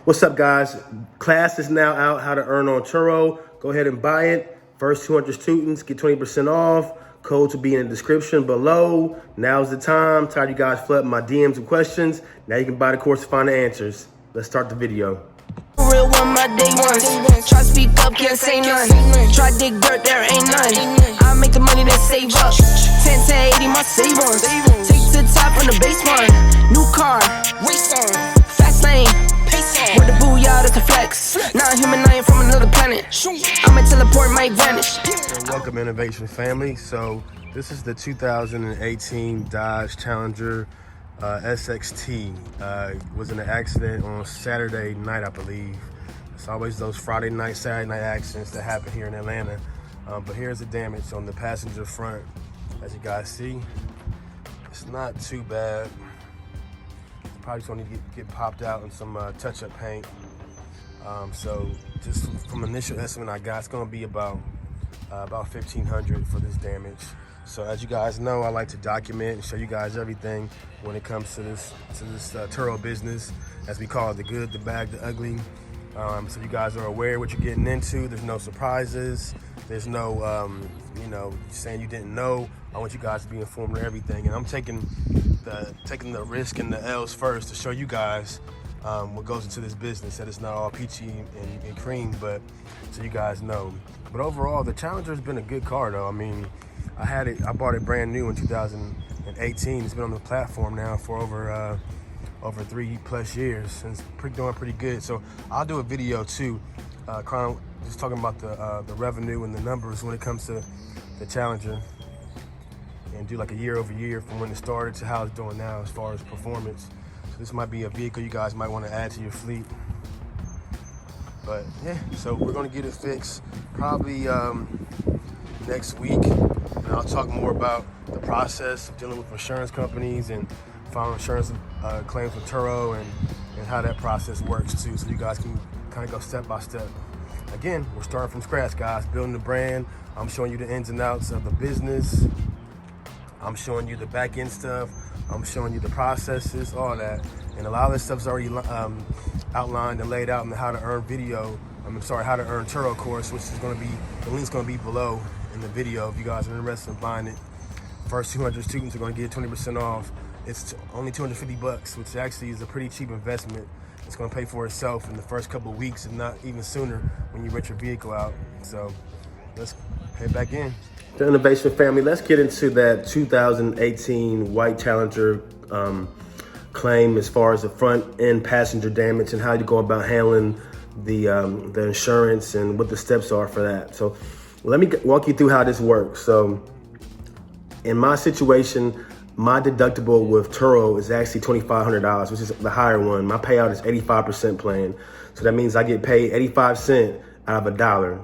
What's up, guys? Class is now out, how to earn on Turo. Go ahead and buy it. First 200 students get 20% off. Codes will be in the description below. Now's the time. Tired of you guys flooding my DMs with questions. Now you can buy the course to find the answers. Let's start the video. Real one, my day ones. Try to speak up, can't say none. Try to dig dirt, there ain't none. I make the money that save up. 10 to 80, my save ones. Take to the top on the base one. New car, race on. Fast lane, pace on. With the booyah, that's a flex. Not human, I ain't from another planet. I'ma teleport, might vanish. Welcome, Innovation family. So this is the 2018 Dodge Challenger SXT. Was in an accident on Saturday night, I believe. It's always those Friday night, Saturday night accidents that happen here in Atlanta. But here's the damage on the passenger front. As you guys see, it's not too bad. Probably just want to get popped out and some touch-up paint. So just from initial estimate I got, it's going to be about $1,500 for this damage. So as you guys know, I like to document and show you guys everything when it comes to this Turo business, as we call it, the good, the bad, the ugly. So you guys are aware what you're getting into. There's no surprises. There's no, saying you didn't know. I want you guys to be informed of everything. And I'm taking the risk and the L's first to show you guys what goes into this business. That it's not all peachy and cream, but so you guys know. But overall, the Challenger's been a good car, though. I mean, I bought it brand new in 2018. It's been on the platform now for over 3+ years, and it's doing pretty good. So I'll do a video too, just talking about the revenue and the numbers when it comes to the Challenger, and do like a year over year from when it started to how it's doing now as far as performance. So this might be a vehicle you guys might want to add to your fleet. But yeah, so we're gonna get it fixed probably next week, and I'll talk more about the process of dealing with insurance companies and filing insurance claims with Turo and how that process works too, so you guys can kind of go step by step. Again, we're starting from scratch, guys, building the brand. I'm showing you the ins and outs of the business. I'm showing you the back end stuff. I'm showing you the processes, all that. And a lot of this stuff's already outlined and laid out in the how to earn how to earn Turo course, which is going to be, the link's going to be below in the video if you guys are interested in buying it. First 200 students are going to get 20% off. It's only $250, which actually is a pretty cheap investment. It's going to pay for itself in the first couple of weeks, and not even sooner when you rent your vehicle out. So let's head back in. The Innovation family, let's get into that 2018 white Challenger claim as far as the front end passenger damage and how you go about handling the insurance and what the steps are for that. So let me walk you through how this works. So in my situation, my deductible with Turo is actually $2,500, which is the higher one. My payout is 85% plan. So that means I get paid 85 cents out of $1.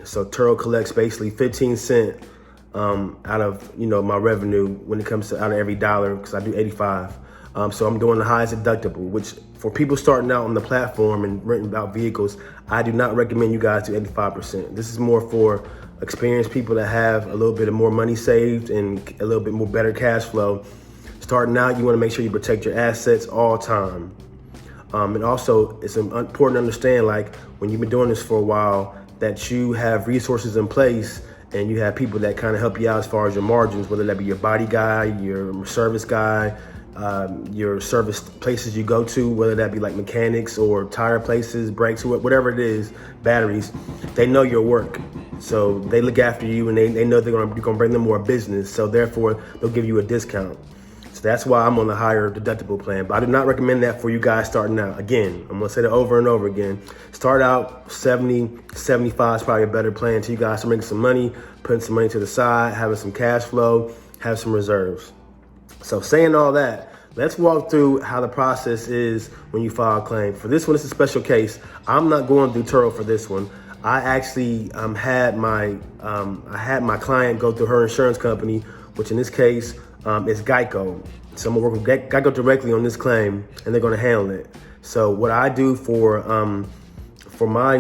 So Turo collects basically 15 cents out of my revenue when it comes to out of every dollar, because I do 85. So I'm doing the highest deductible, which for people starting out on the platform and renting out vehicles, I do not recommend you guys do 85%. This is more for experienced people that have a little bit of more money saved and a little bit more better cash flow. Starting out, you want to make sure you protect your assets all time. And also, it's important to understand, like, when you've been doing this for a while, that you have resources in place and you have people that kind of help you out as far as your margins, whether that be your body guy, your service guy, your service places you go to, whether that be like mechanics or tire places, brakes, whatever it is, batteries. They know your work, so they look after you, and they know you're gonna bring them more business, so therefore they'll give you a discount. So that's why I'm on the higher deductible plan. But I do not recommend that for you guys starting out. Again, I'm gonna say that over and over again. Start out 70, 75 is probably a better plan until you guys are making some money, putting some money to the side, having some cash flow, have some reserves. So saying all that, let's walk through how the process is when you file a claim. For this one, it's a special case. I'm not going through Turo for this one. I actually had my client go through her insurance company, which in this case is Geico. So I'm gonna work with Geico directly on this claim, and they're gonna handle it. So what I do for my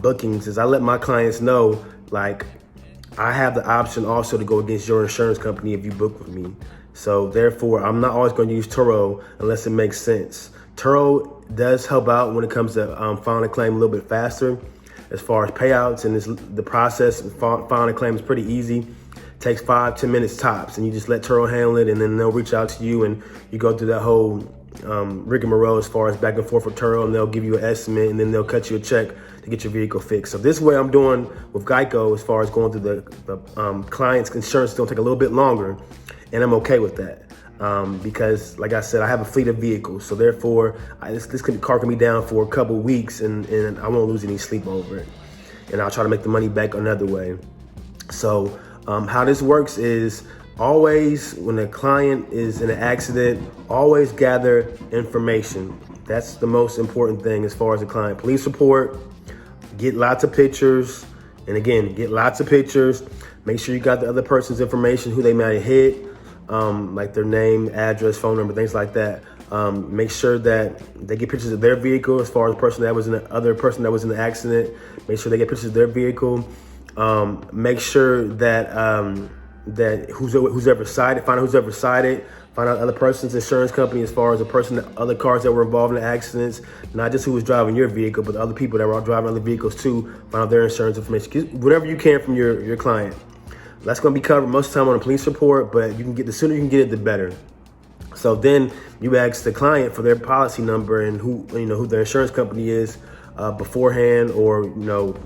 bookings is I let my clients know, like, I have the option also to go against your insurance company if you book with me. So therefore, I'm not always going to use Turo unless it makes sense. Turo does help out when it comes to filing a claim a little bit faster as far as payouts, and the process of filing a claim is pretty easy. It takes 5-10 minutes tops, and you just let Turo handle it, and then they'll reach out to you, and you go through that whole rigmarole as far as back and forth with Turo, and they'll give you an estimate, and then they'll cut you a check to get your vehicle fixed. So this way I'm doing with Geico as far as going through the client's insurance is gonna take a little bit longer, and I'm okay with that. Because like I said, I have a fleet of vehicles. So therefore, this car can be down for a couple weeks and I won't lose any sleep over it. And I'll try to make the money back another way. So how this works is always when a client is in an accident, always gather information. That's the most important thing as far as a client. Police report, get lots of pictures. And again, get lots of pictures. Make sure you got the other person's information, who they might have hit. Like their name, address, phone number, things like that. Make sure that they get pictures of their vehicle as far as the person that was in the other person that was in the accident. Make sure they get pictures of their vehicle. Make sure that that who's ever cited, find out who's ever cited, find out the other person's insurance company as far as the person, other cars that were involved in the accidents, not just who was driving your vehicle, but the other people that were driving other vehicles too. Find out their insurance information. Get whatever you can from your client. That's going to be covered most of the time on a police report, but you can get, the sooner you can get it, the better. So then you ask the client for their policy number and who their insurance company is beforehand, or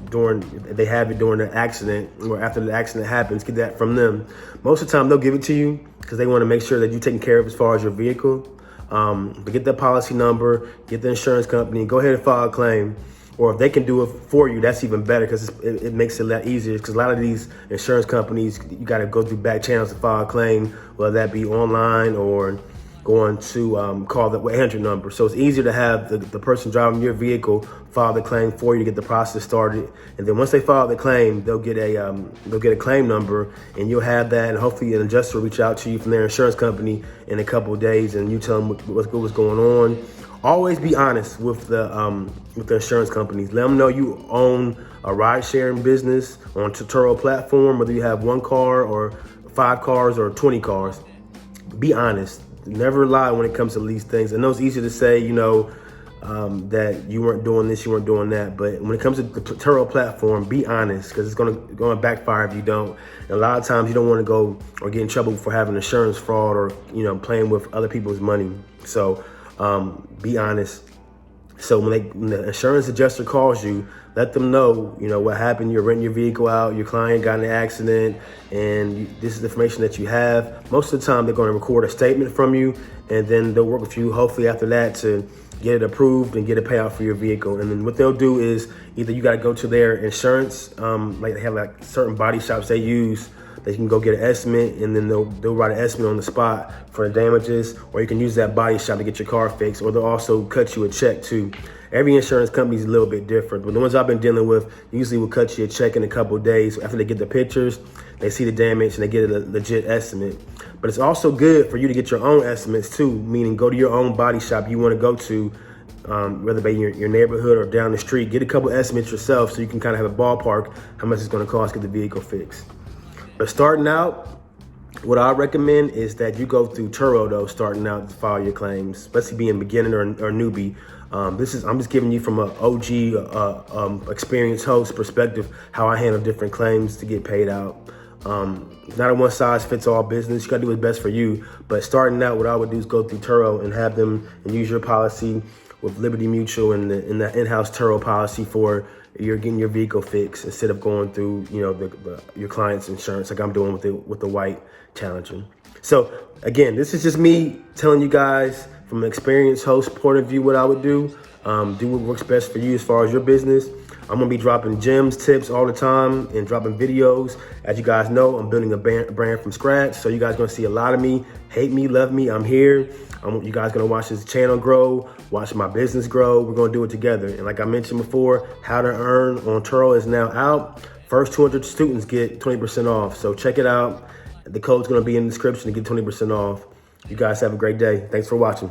during, they have it during the accident or after the accident happens. Get that from them. Most of the time they'll give it to you because they want to make sure that you're taken care of as far as your vehicle. But get that policy number, get the insurance company, go ahead and file a claim. Or if they can do it for you, that's even better, because it makes it a lot easier. Because a lot of these insurance companies, you got to go through back channels to file a claim, whether that be online or going to call the 800 number. So it's easier to have the person driving your vehicle file the claim for you to get the process started. And then once they file the claim, they'll get a claim number, and you'll have that. And hopefully an adjuster will reach out to you from their insurance company in a couple of days, and you tell them what's going on. Always be honest with the insurance companies. Let them know you own a ride-sharing business on Turo platform, whether you have 1 car or 5 cars or 20 cars. Be honest. Never lie when it comes to these things. I know it's easy to say, that you weren't doing this, you weren't doing that. But when it comes to the Turo platform, be honest, because it's going to backfire if you don't. And a lot of times you don't want to go or get in trouble for having insurance fraud or playing with other people's money. So be honest. So when the insurance adjuster calls you, let them know, what happened. You're renting your vehicle out, your client got in an accident, and this is the information that you have. Most of the time, they're going to record a statement from you, and then they'll work with you, hopefully after that, to get it approved and get a payout for your vehicle. And then what they'll do is either you got to go to their insurance, like they have like certain body shops they use. They can go get an estimate, and then they'll write an estimate on the spot for the damages, or you can use that body shop to get your car fixed, or they'll also cut you a check too. Every insurance company is a little bit different, but the ones I've been dealing with usually will cut you a check in a couple of days. After they get the pictures, they see the damage, and they get a legit estimate. But it's also good for you to get your own estimates too, meaning go to your own body shop you want to go to, whether it be your neighborhood or down the street. Get a couple estimates yourself so you can kind of have a ballpark how much it's going to cost to get the vehicle fixed. But starting out, what I recommend is that you go through Turo though, starting out to file your claims, especially being beginner or newbie. I'm just giving you from an OG experienced host perspective how I handle different claims to get paid out. Not a one size fits all business. You gotta do what's best for you. But starting out, what I would do is go through Turo and have them and use your policy with Liberty Mutual and the in-house Turo policy for you're getting your vehicle fixed instead of going through your client's insurance like I'm doing with the white Challenger. So again, this is just me telling you guys from an experienced host point of view what I would do. Do what works best for you as far as your business. I'm gonna be dropping gems, tips all the time and dropping videos. As you guys know, I'm building a brand from scratch. So you guys gonna see a lot of me. Hate me, love me, I'm here. You guys gonna watch this channel grow, watch my business grow. We're gonna do it together. And like I mentioned before, How to Earn on Turo is now out. First 200 students get 20% off. So check it out. The code's gonna be in the description to get 20% off. You guys have a great day. Thanks for watching.